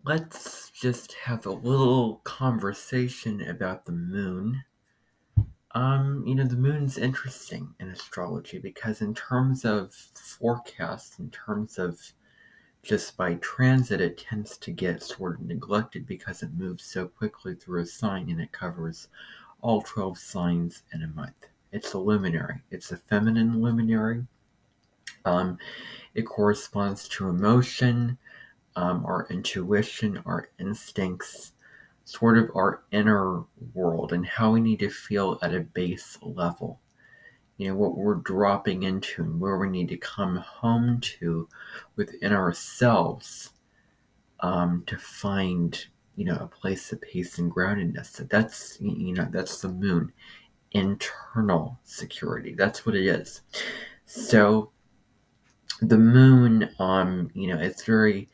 Let's just have a little conversation about the moon. The moon's interesting in astrology because in terms of forecasts, in terms of just by transit, it tends to get sort of neglected because it moves so quickly through a sign and it covers all 12 signs in a month. It's a luminary. It's a feminine luminary. Um, it corresponds to emotion, our intuition, our instincts, sort of our inner world and how we need to feel at a base level. What we're dropping into and where we need to come home to within ourselves to find, a place of peace and groundedness. So that's the moon. Internal security. That's what it is. So the moon, it's very,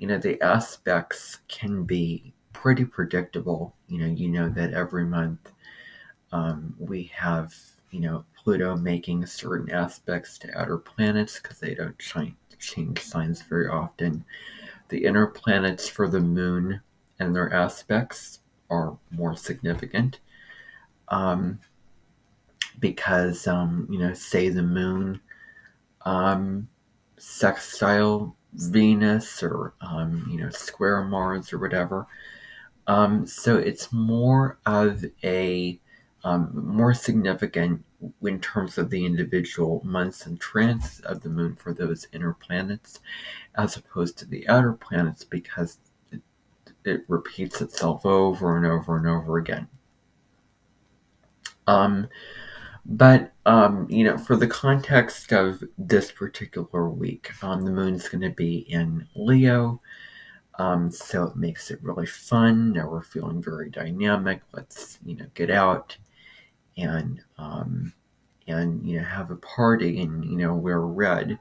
the aspects can be pretty predictable. You know that every month we have, Pluto making certain aspects to outer planets because they don't change signs very often. The inner planets for the moon and their aspects are more significant um, because, say the moon sextile Venus or square Mars or whatever. So it's more of a more significant in terms of the individual months and transits of the moon for those inner planets, as opposed to the outer planets because it repeats itself over and over and over again. Um, but for the context of this particular week, the moon's going to be in Leo, so it makes it really fun. Now we're feeling very dynamic. Let's get out and have a party and wear red.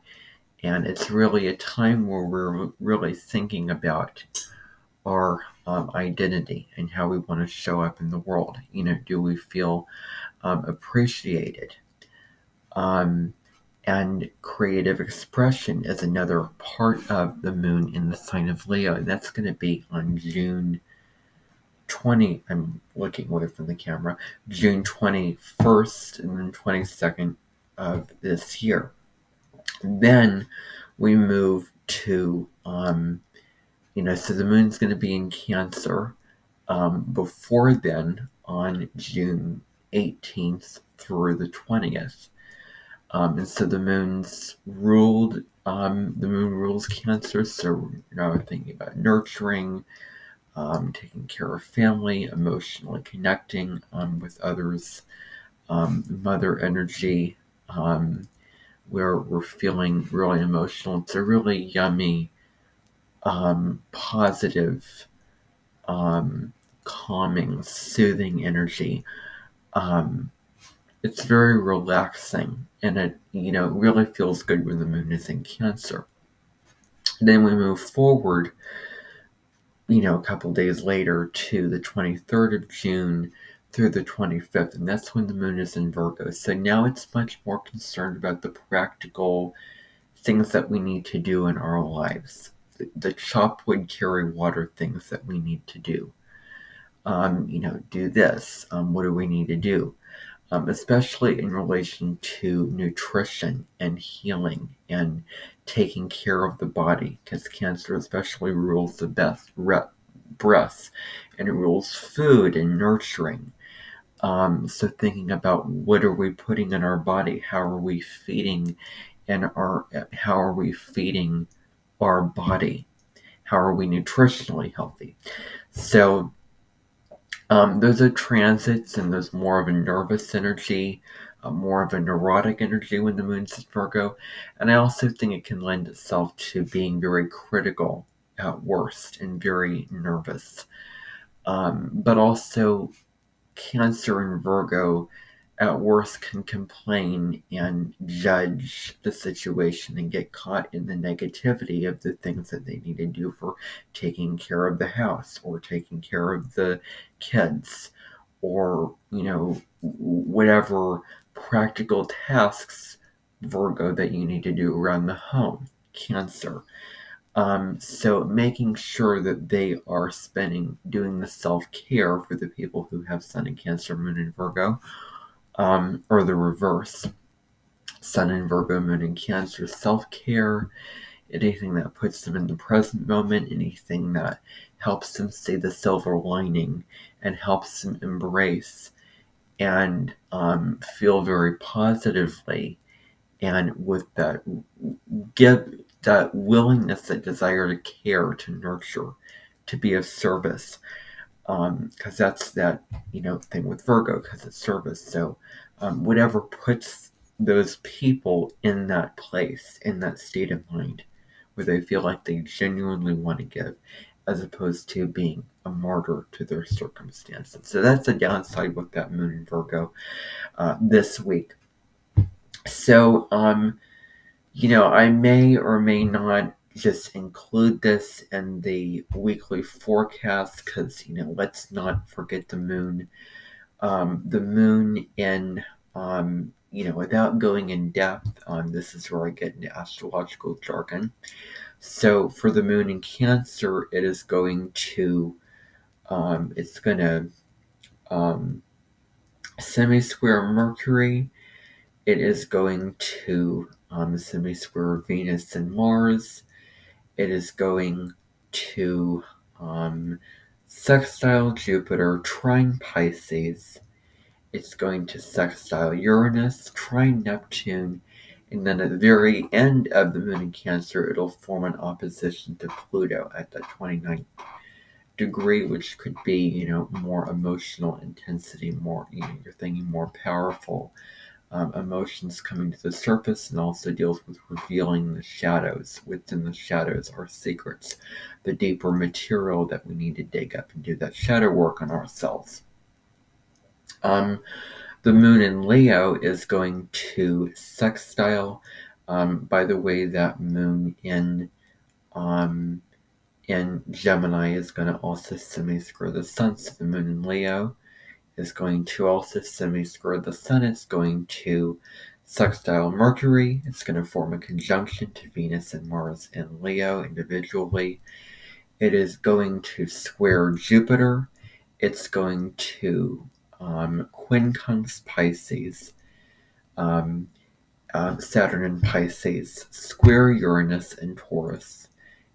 And it's really a time where we're really thinking about our identity and how we want to show up in the world. Do we feel appreciated? Um, and creative expression is another part of the moon in the sign of Leo. And that's going to be on June 20. I'm looking away from the camera. June 21st and then 22nd of this year. Then we move to, so the moon's going to be in Cancer. Before then, on June 18th through the 20th. And so the moon rules Cancer, so thinking about nurturing, taking care of family, emotionally connecting with others, mother energy, where we're feeling really emotional. It's a really yummy, positive, calming, soothing energy. It's very relaxing, and it really feels good when the moon is in Cancer. Then we move forward, a couple days later to the 23rd of June through the 25th, and that's when the moon is in Virgo. So now it's much more concerned about the practical things that we need to do in our lives, the chop wood, carry water things that we need to do. Do this. What do we need to do? Especially in relation to nutrition and healing and taking care of the body, because Cancer especially rules the breath, and it rules food and nurturing. So thinking about what are we putting in our body, how are we feeding, how are we feeding our body, how are we nutritionally healthy. So those are transits, and there's more of a nervous energy, more of a neurotic energy when the moon's in Virgo. And I also think it can lend itself to being very critical at worst and very nervous. But also, Cancer and Virgo at worst can complain and judge the situation and get caught in the negativity of the things that they need to do for taking care of the house or taking care of the kids or whatever practical tasks, Virgo, that you need to do around the home. Cancer, So making sure that they are doing the self-care for the people who have Sun in Cancer, Moon in Virgo, or the reverse, Sun in Virgo, Moon in Cancer, self-care, anything that puts them in the present moment, anything that helps them see the silver lining and helps them embrace and feel very positively, and with that give that willingness, that desire to care, to nurture, to be of service, because that's that thing with Virgo, because it's service. So whatever puts those people in that place, in that state of mind, where they feel like they genuinely want to give, as opposed to being a martyr to their circumstances. So that's the downside with that Moon in Virgo this week. So I may or may not just include this in the weekly forecast, because let's not forget the moon. The moon in without going in depth, this is where I get into astrological jargon. So for the moon in Cancer, it is going to it's going to semi-square Mercury. It is going to semi-square Venus and Mars. It is going to sextile Jupiter, trine Pisces. It's going to sextile Uranus, trine Neptune, and then at the very end of the moon in Cancer, it'll form an opposition to Pluto at the 29th degree, which could be, more emotional intensity, more, you're thinking more powerful emotions coming to the surface, and also deals with revealing the shadows. Within the shadows are secrets, the deeper material that we need to dig up and do that shadow work on ourselves. The moon in Leo is going to sextile. By the way, that moon in Gemini is going to also semi-square the sun. So the moon in Leo is going to also semi-square the sun. It's going to sextile Mercury. It's going to form a conjunction to Venus and Mars and Leo individually. It is going to square Jupiter. It's going to quincunx Pisces, Saturn in Pisces, square Uranus and Taurus.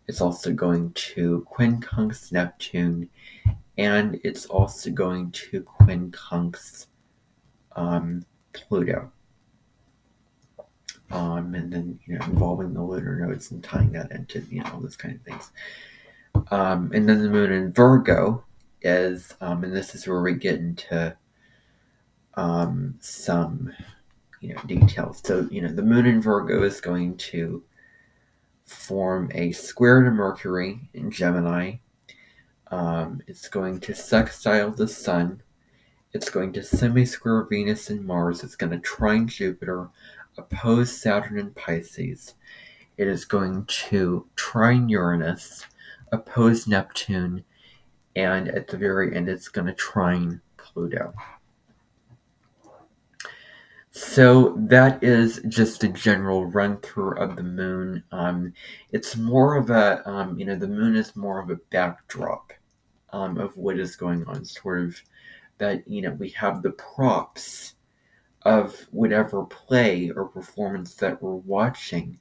It's also going to quincunx Neptune, and it's also going to quincunx Pluto. And then, involving the lunar nodes and tying that into, all those kind of things. And then the moon in Virgo is, and this is where we get into some, details. So, the moon in Virgo is going to form a square to Mercury in Gemini. It's going to sextile the sun. It's going to semi-square Venus and Mars. It's going to trine Jupiter, oppose Saturn and Pisces. It is going to trine Uranus, oppose Neptune, and at the very end, it's going to trine Pluto. So that is just a general run-through of the moon. It's more of a, the moon is more of a backdrop of what is going on, sort of that, we have the props of whatever play or performance that we're watching,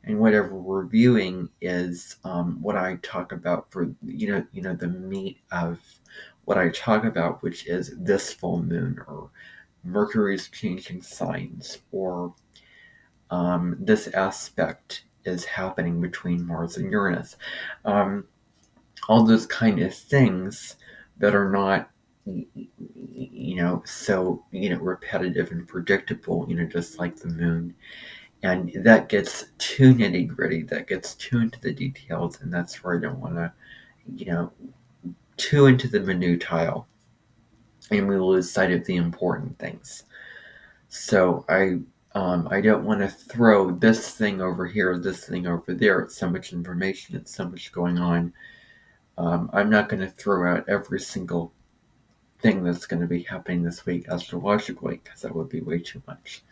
and whatever we're viewing is what I talk about for, the meat of what I talk about, which is this full moon, or Mercury's changing signs, or this aspect is happening between Mars and Uranus. All those kind of things that are not, so, repetitive and predictable, just like the moon. And that gets too nitty gritty, that gets too into the details, and that's where I don't want to, too into the minutiae, and we lose sight of the important things. So I don't want to throw this thing over here, this thing over there. It's so much information, it's so much going on. I'm not going to throw out every single thing that's going to be happening this week astrologically, because that would be way too much.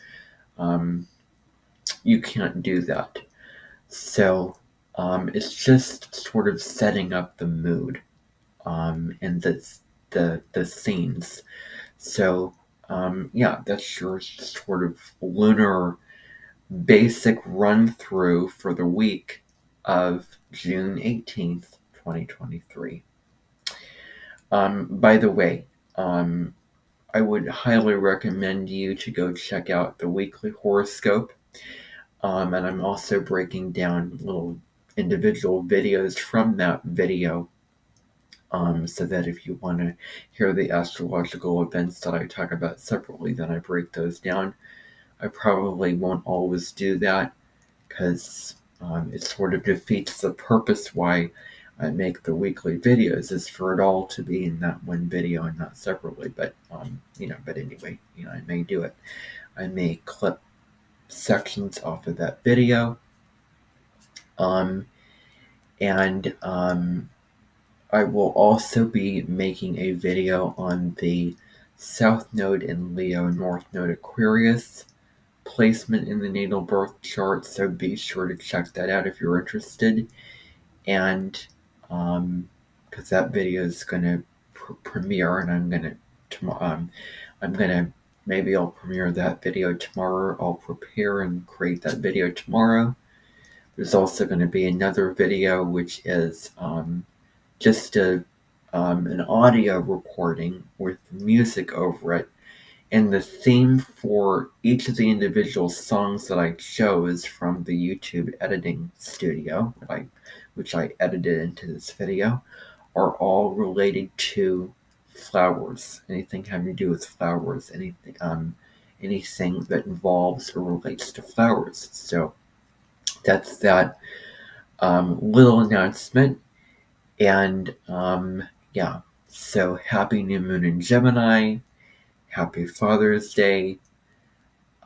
You can't do that. So It's just sort of setting up the mood, and the scenes. So, yeah, that's your sort of lunar basic run through for the week of June 18th, 2023. By the way, I would highly recommend you to go check out the weekly horoscope. And I'm also breaking down little individual videos from that video, so that if you want to hear the astrological events that I talk about separately, then I break those down. I probably won't always do that because it sort of defeats the purpose why I make the weekly videos, is for it all to be in that one video and not separately. But but anyway, I may do it. I may clip sections off of that video, um, and I will also be making a video on the South Node in Leo, North Node Aquarius placement in the natal birth chart, so be sure to check that out if you're interested. And because that video is going to premiere, and I'm gonna maybe I'll premiere that video tomorrow. I'll prepare and create that video tomorrow. There's also going to be another video which is just an audio recording with music over it. And the theme for each of the individual songs that I chose from the YouTube editing studio, which I edited into this video, are all related to flowers. Anything having to do with flowers, anything that involves or relates to flowers. So that's that little announcement. And yeah, so happy new moon in Gemini, happy Father's Day,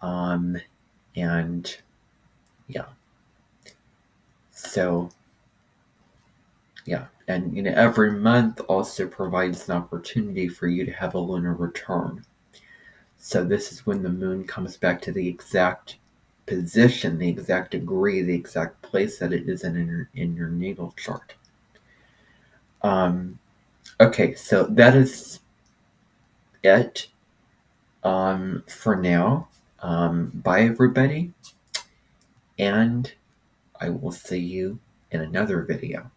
and yeah, so yeah, and every month also provides an opportunity for you to have a lunar return. So this is when the moon comes back to the exact position, the exact degree, the exact place that it is in your natal chart. Okay, so that is it for now. Bye, everybody, and I will see you in another video.